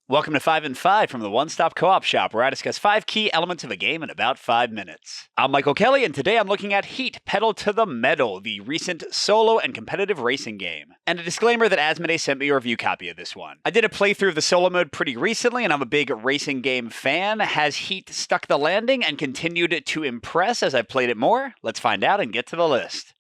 Welcome to 5 and 5 from the One Stop Co op Shop, where I discuss 5 key elements of a game in about 5 minutes. I'm Michael Kelly, and today I'm looking at Heat Pedal to the Metal, the recent solo and competitive racing game. And a disclaimer that Asmodee sent me a review copy of this one. I did a playthrough of the solo mode pretty recently, and I'm a big racing game fan. Has Heat stuck the landing and continued to impress as I've played it more? Let's find out and get to the list.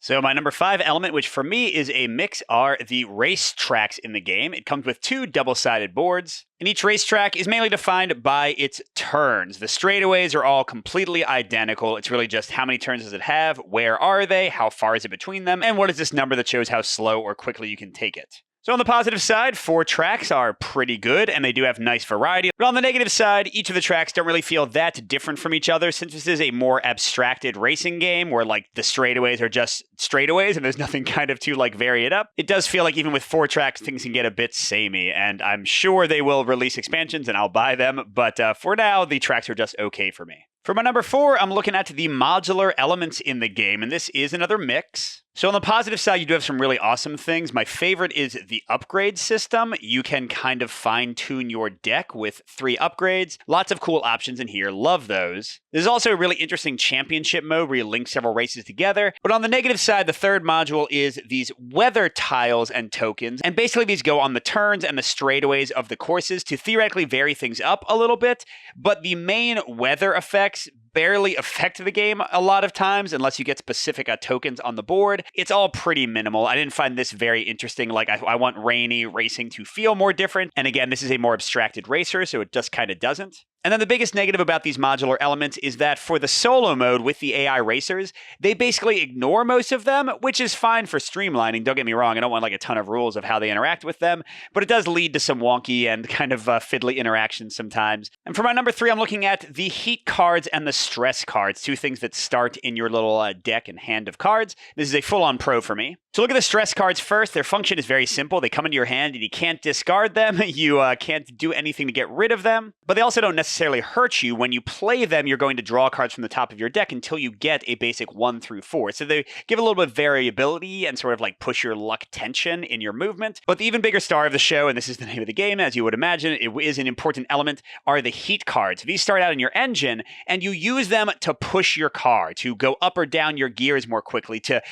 So my number 5 element, which for me is a mix, are the race tracks in the game. It comes with 2 double-sided boards, and each racetrack is mainly defined by its turns. The straightaways are all completely identical. It's really just how many turns does it have, where are they, how far is it between them, and what is this number that shows how slow or quickly you can take it. So on the positive side, 4 tracks are pretty good, and they do have nice variety. But on the negative side, each of the tracks don't really feel that different from each other, since this is a more abstracted racing game where like the straightaways are just straightaways and there's nothing kind of to like vary it up. It does feel like even with 4 tracks, things can get a bit samey, and I'm sure they will release expansions and I'll buy them, but for now, the tracks are just okay for me. For my number 4, I'm looking at the modular elements in the game, and this is another mix. So on the positive side, you do have some really awesome things. My favorite is the upgrade system. You can kind of fine-tune your deck with 3 upgrades. Lots of cool options in here. Love those. There's also a really interesting championship mode where you link several races together. But on the negative side, the third module is these weather tiles and tokens. And basically these go on the turns and the straightaways of the courses to theoretically vary things up a little bit. But the main weather effects barely affect the game a lot of times unless you get specific tokens on the board. It's all pretty minimal. I didn't find this very interesting. Like, I want rainy racing to feel more different. And again, this is a more abstracted racer, so it just kind of doesn't. And then the biggest negative about these modular elements is that for the solo mode with the AI racers, they basically ignore most of them, which is fine for streamlining. Don't get me wrong, I don't want like a ton of rules of how they interact with them, but it does lead to some wonky and kind of fiddly interactions sometimes. And for my number 3, I'm looking at the heat cards and the stress cards, 2 things that start in your little deck and hand of cards. This is a full-on pro for me. So look at the stress cards first. Their function is very simple. They come into your hand and you can't discard them. You can't do anything to get rid of them, but they also don't necessarily hurt you. When you play them, you're going to draw cards from the top of your deck until you get a basic 1 through 4. So they give a little bit of variability and sort of like push your luck tension in your movement. But the even bigger star of the show, and this is the name of the game, as you would imagine, it is an important element, are the heat cards. These start out in your engine, and you use them to push your car, to go up or down your gears more quickly, to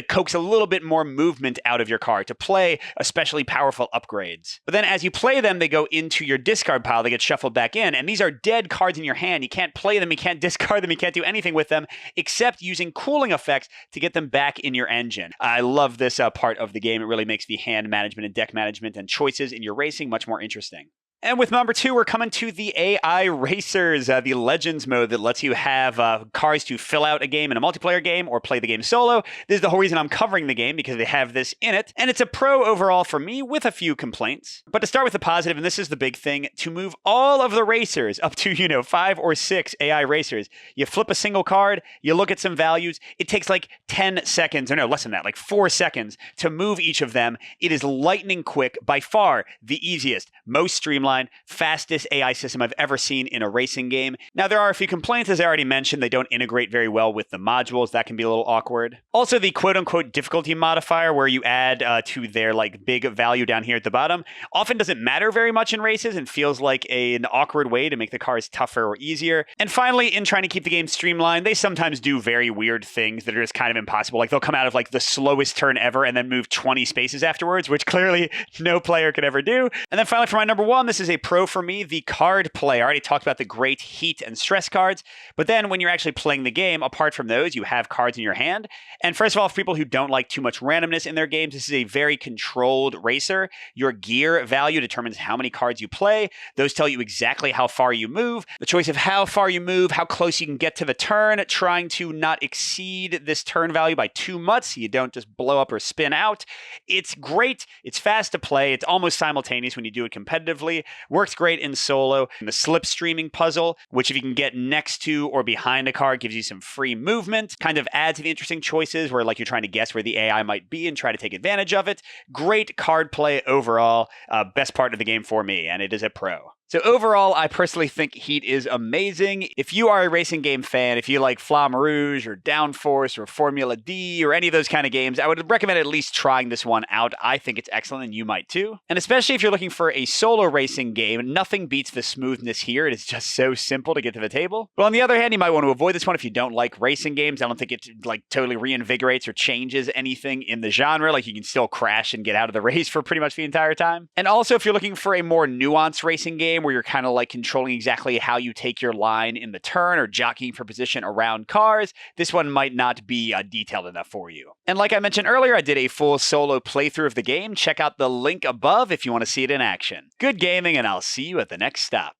coax a little bit more movement out of your car, to play especially powerful upgrades. But then as you play them, they go into your discard pile, they get shuffled back in, and these are dead cards in your hand. You can't play them, you can't discard them, you can't do anything with them, except using cooling effects to get them back in your engine. I love this part of the game. It really makes the hand management and deck management and choices in your racing much more interesting. And with number 2, we're coming to the AI Racers, the Legends mode that lets you have cars to fill out a game in a multiplayer game or play the game solo. This is the whole reason I'm covering the game, because they have this in it. And it's a pro overall for me with a few complaints. But to start with the positive, and this is the big thing, to move all of the racers up to, 5 or 6 AI Racers, you flip a single card, you look at some values, it takes like 10 seconds, or no, less than that, like 4 seconds to move each of them. It is lightning quick, by far the easiest, most streamlined, fastest AI system I've ever seen in a racing game. Now, there are a few complaints, as I already mentioned. They don't integrate very well with the modules. That can be a little awkward. Also, the quote-unquote difficulty modifier, where you add to their like big value down here at the bottom, often doesn't matter very much in races and feels like an awkward way to make the cars tougher or easier. And finally, in trying to keep the game streamlined, they sometimes do very weird things that are just kind of impossible. Like they'll come out of like the slowest turn ever and then move 20 spaces afterwards, which clearly no player could ever do. And then finally, for my number 1, this is a pro for me, the card play. I already talked about the great heat and stress cards, but then when you're actually playing the game, apart from those, you have cards in your hand. And first of all, for people who don't like too much randomness in their games, this is a very controlled racer. Your gear value determines how many cards you play. Those tell you exactly how far you move. The choice of how far you move, how close you can get to the turn, trying to not exceed this turn value by too much so you don't just blow up or spin out. It's great. It's fast to play. It's almost simultaneous when you do it competitively. Works great in solo. And the slipstreaming puzzle, which if you can get next to or behind a car, gives you some free movement, kind of adds to the interesting choices where like you're trying to guess where the AI might be and try to take advantage of it. Great card play overall. Best part of the game for me, and it is a pro. So overall, I personally think Heat is amazing. If you are a racing game fan, if you like Flamme Rouge or Downforce or Formula D or any of those kind of games, I would recommend at least trying this one out. I think it's excellent and you might too. And especially if you're looking for a solo racing game, nothing beats the smoothness here. It is just so simple to get to the table. But on the other hand, you might want to avoid this one if you don't like racing games. I don't think it like totally reinvigorates or changes anything in the genre. Like you can still crash and get out of the race for pretty much the entire time. And also if you're looking for a more nuanced racing game where you're kind of like controlling exactly how you take your line in the turn or jockeying for position around cars, this one might not be detailed enough for you. And like I mentioned earlier, I did a full solo playthrough of the game. Check out the link above if you want to see it in action. Good gaming, and I'll see you at the next stop.